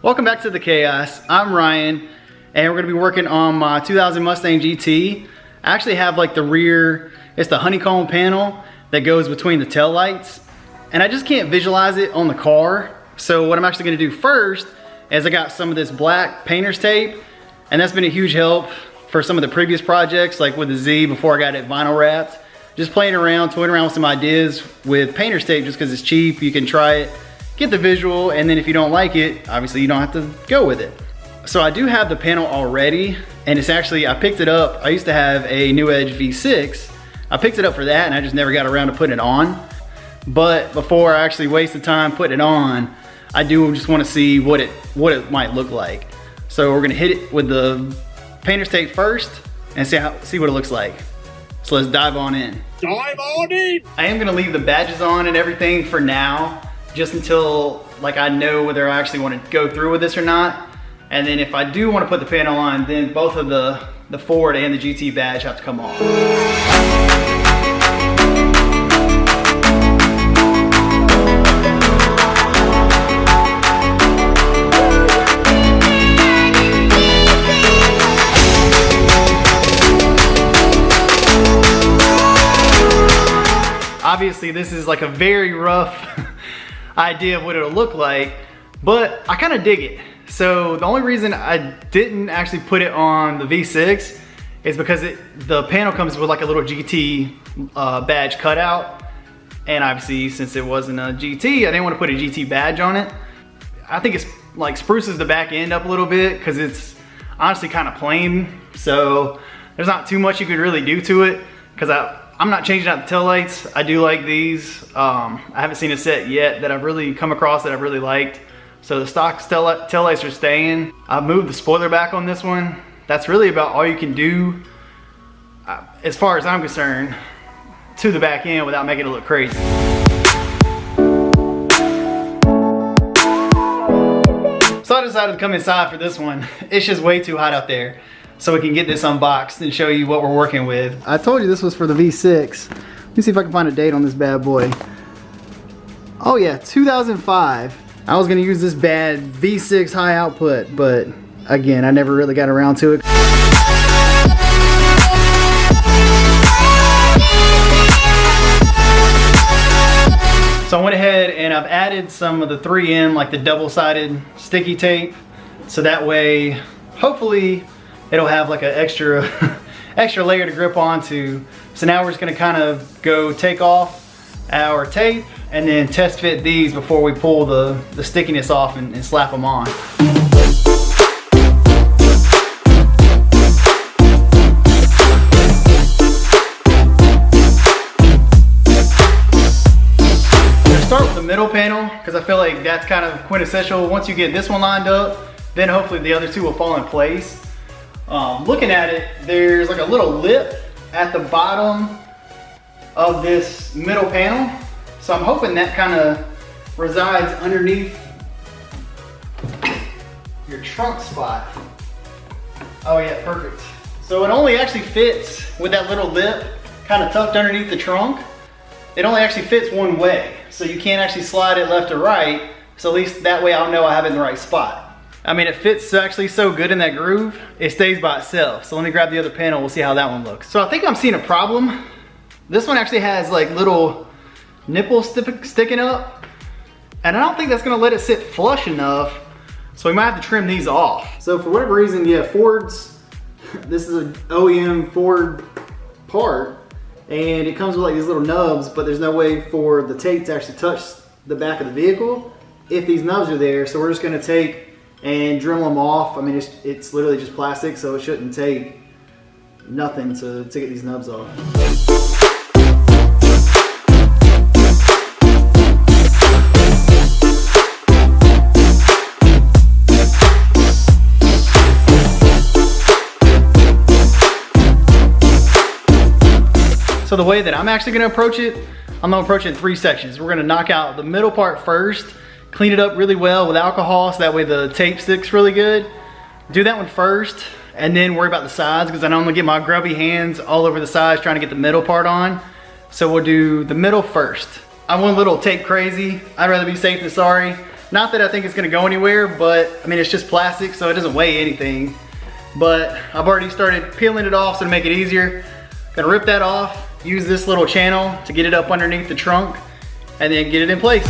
Welcome back to the chaos. I'm Ryan, and we're gonna be working on my 2000 Mustang GT. I actually have like the rear, it's the Honeycomb panel that goes between the tail lights, and I just can't visualize it on the car. So what I'm actually gonna do first is I got some of this black painter's tape, and that's been a huge help for some of the previous projects, like with the Z before I got it vinyl wrapped. Just playing around, toying around with some ideas with painter's tape just because it's cheap. You can try it, get the visual, and then if you don't like it, obviously you don't have to go with it. So I do have the panel already, and it's actually, I picked it up. I used to have a New Edge V6. I picked it up for that, and I just never got around to putting it on. But before I actually waste the time putting it on, I do just want to see what it might look like. So we're gonna hit it with the painter's tape first and see what it looks like. So let's dive on in. Dive on in! I am gonna leave the badges on and everything for now, just until like I know whether I actually want to go through with this or not. And then if I do want to put the panel on, then both of the Ford and the GT badge have to come off. Obviously this is like a very rough idea of what it'll look like, but I kind of dig it. So the only reason I didn't actually put it on the V6 is because the panel comes with like a little GT badge cutout, and obviously since it wasn't a GT, I didn't want to put a GT badge on it. I think it's like spruces the back end up a little bit because it's honestly kind of plain, so there's not too much you could really do to it because I'm not changing out the taillights. I do like these. I haven't seen a set yet that I've really come across that I've really liked. So the stock taillights are staying. I've moved the spoiler back on this one. That's really about all you can do, as far as I'm concerned, to the back end without making it look crazy. So I decided to come inside for this one. It's just way too hot out there. So we can get this unboxed and show you what we're working with. I told you this was for the V6. Let me see if I can find a date on this bad boy. Oh yeah, 2005. I was gonna use this bad V6 high output, but again, I never really got around to it. So I went ahead and I've added some of the 3M, like the double-sided sticky tape. So that way, hopefully, it'll have like an extra layer to grip onto. So now we're just gonna kind of go take off our tape and then test fit these before we pull the stickiness off and slap them on. Start with the middle panel because I feel like that's kind of quintessential. Once you get this one lined up, then hopefully the other two will fall in place. Looking at it, there's like a little lip at the bottom of this middle panel. So I'm hoping that kind of resides underneath your trunk spot. Oh yeah, perfect. So it only actually fits with that little lip kind of tucked underneath the trunk. It only actually fits one way. So you can't actually slide it left or right. So at least that way I'll know I have it in the right spot. I mean, it fits actually so good in that groove, it stays by itself. So let me grab the other panel, we'll see how that one looks. So I think I'm seeing a problem. This one actually has like little nipples sticking up, and I don't think that's gonna let it sit flush enough. So we might have to trim these off. So for whatever reason, yeah, Ford's, this is an OEM Ford part, and it comes with like these little nubs, but there's no way for the tape to actually touch the back of the vehicle if these nubs are there. So we're just gonna take and Dremel them off. I mean, it's literally just plastic, so it shouldn't take nothing to get these nubs off. So the way that I'm actually gonna approach it, I'm gonna approach it in 3 sections. We're gonna knock out the middle part first, clean it up really well with alcohol so that way the tape sticks really good. Do that one first, and then worry about the sides because I know I'm gonna get my grubby hands all over the sides trying to get the middle part on. So we'll do the middle first. I went a little tape crazy. I'd rather be safe than sorry. Not that I think it's gonna go anywhere, but I mean, it's just plastic, so it doesn't weigh anything. But I've already started peeling it off so to make it easier. Gonna rip that off, use this little channel to get it up underneath the trunk, and then get it in place.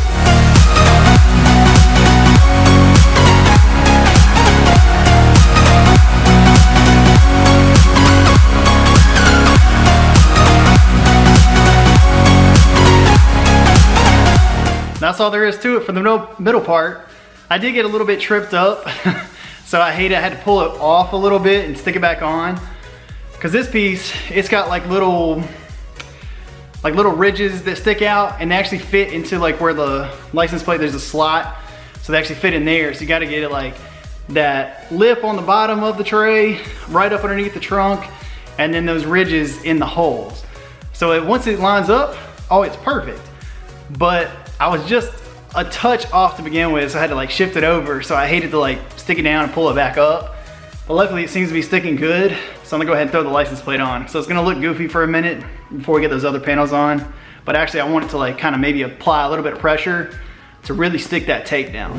That's all there is to it for the middle part. I did get a little bit tripped up, so I had to pull it off a little bit and stick it back on. Cause this piece, it's got like little ridges that stick out, and they actually fit into like where the license plate, there's a slot, so they actually fit in there. So you gotta get it like that lip on the bottom of the tray, right up underneath the trunk, and then those ridges in the holes. So once it lines up, oh, it's perfect. But I was just a touch off to begin with, so I had to like shift it over. So I hated to like stick it down and pull it back up. But luckily it seems to be sticking good. So I'm gonna go ahead and throw the license plate on. So it's gonna look goofy for a minute before we get those other panels on. But actually I want it to like kind of maybe apply a little bit of pressure to really stick that tape down.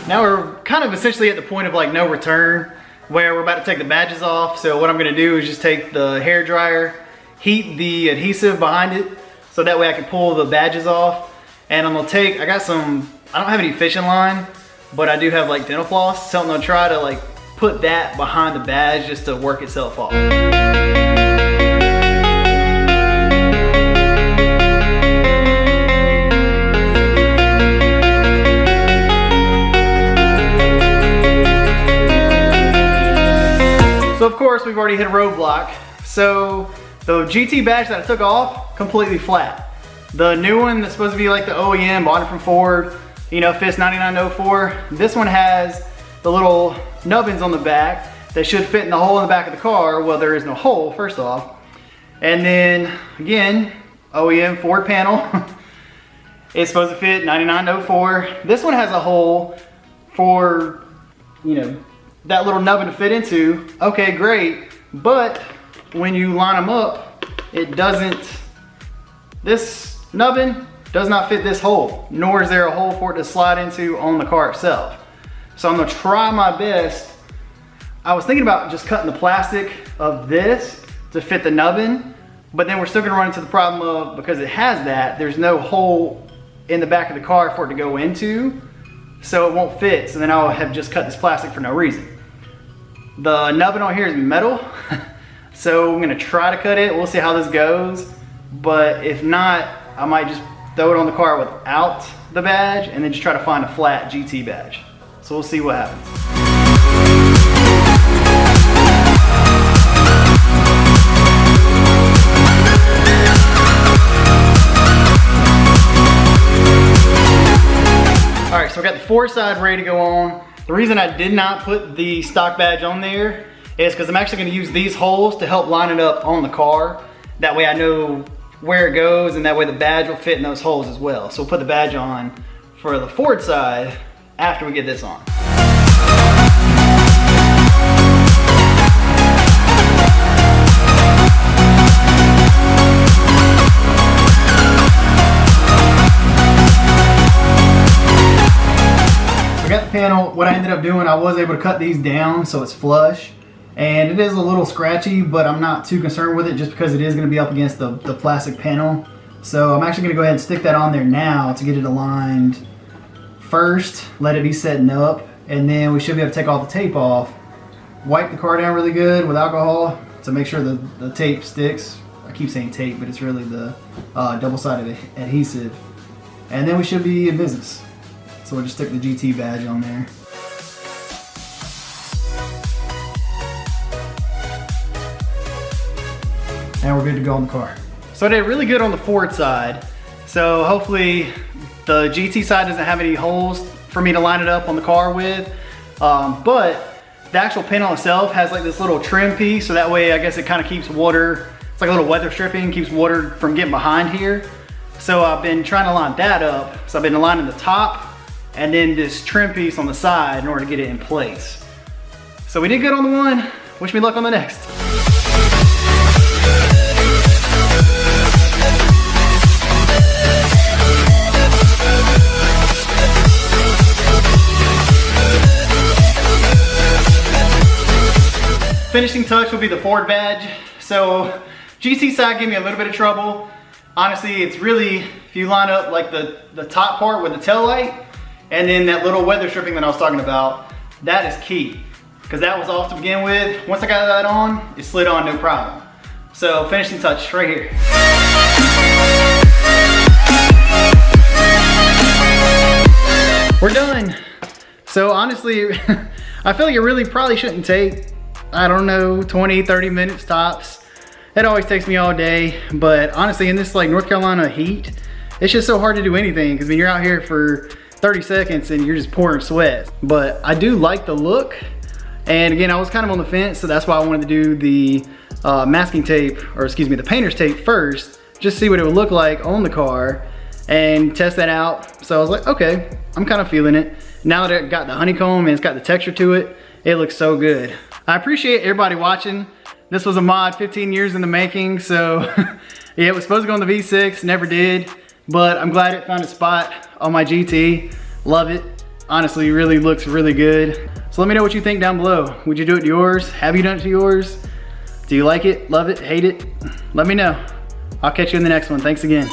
Now we're kind of essentially at the point of like no return, where we're about to take the badges off. So what I'm gonna do is just take the hair dryer, heat the adhesive behind it, so that way I can pull the badges off. And I'm gonna take, I don't have any fishing line, but I do have like dental floss, so I'm gonna try to like put that behind the badge just to work itself off. So of course we've already hit a roadblock. So the GT badge that I took off, completely flat. The new one that's supposed to be like the OEM, bought it from Ford, you know, FIS 9904. This one has the little nubbins on the back that should fit in the hole in the back of the car. Well, there is no hole, first off. And then again, OEM Ford panel. It's supposed to fit 9904. This one has a hole for, you know, that little nubbin to fit into. Okay, great. But when you line them up, it doesn't, this nubbin does not fit this hole, nor is there a hole for it to slide into on the car itself. So I'm gonna try my best. I was thinking about just cutting the plastic of this to fit the nubbin, but then we're still gonna run into the problem of, because it has that, there's no hole in the back of the car for it to go into, so it won't fit. So then I'll have just cut this plastic for no reason. The nubbin on here is metal, so I'm gonna try to cut it. We'll see how this goes, but if not, I might just throw it on the car without the badge and then just try to find a flat GT badge. So we'll see what happens. All right, so I got the Ford side ready to go on. The reason I did not put the stock badge on there is because I'm actually gonna use these holes to help line it up on the car. That way I know where it goes, and that way the badge will fit in those holes as well. So we'll put the badge on for the Ford side after we get this on. Got the panel. What I ended up doing, I was able to cut these down so it's flush, and it is a little scratchy, but I'm not too concerned with it just because it is going to be up against the plastic panel. So I'm actually going to go ahead and stick that on there now to get it aligned first, let it be setting up, and then we should be able to take all the tape off, wipe the car down really good with alcohol to make sure the tape sticks. I keep saying tape, but it's really the double-sided adhesive, and then we should be in business. So we'll just stick the GT badge on there. And we're good to go on the car. So I did really good on the Ford side. So hopefully the GT side doesn't have any holes for me to line it up on the car with. But the actual panel itself has like this little trim piece, so that way I guess it kind of keeps water, it's like a little weather stripping, keeps water from getting behind here. So I've been trying to line that up. So I've been lining the top and then this trim piece on the side in order to get it in place. So we did good on the one. Wish me luck on the next. finishing touch will be the Ford badge. So GT side gave me a little bit of trouble. Honestly, it's really, if you line up like the top part with the tail light and then that little weather stripping that I was talking about, that is key. Because that was off to begin with. Once I got that on, it slid on no problem. So finishing touch right here. We're done. So honestly, I feel like it really probably shouldn't take, I don't know, 20, 30 minutes tops. It always takes me all day, but honestly in this like North Carolina heat, it's just so hard to do anything because when you're out here for 30 seconds and you're just pouring sweat. But I do like the look. And again, I was kind of on the fence, so that's why I wanted to do the masking tape, or excuse me, the painter's tape first, just see what it would look like on the car and test that out. So I was like, okay, I'm kind of feeling it. Now that it got the honeycomb and it's got the texture to it, it looks so good. I appreciate everybody watching. This was a mod 15 years in the making, so yeah, it was supposed to go on the V6, never did, but I'm glad it found a spot on my GT. Love it. Honestly, it really looks really good. So let me know what you think down below. Would you do it to yours? Have you done it to yours? Do you like it, love it, hate it? Let me know. I'll catch you in the next one. Thanks again.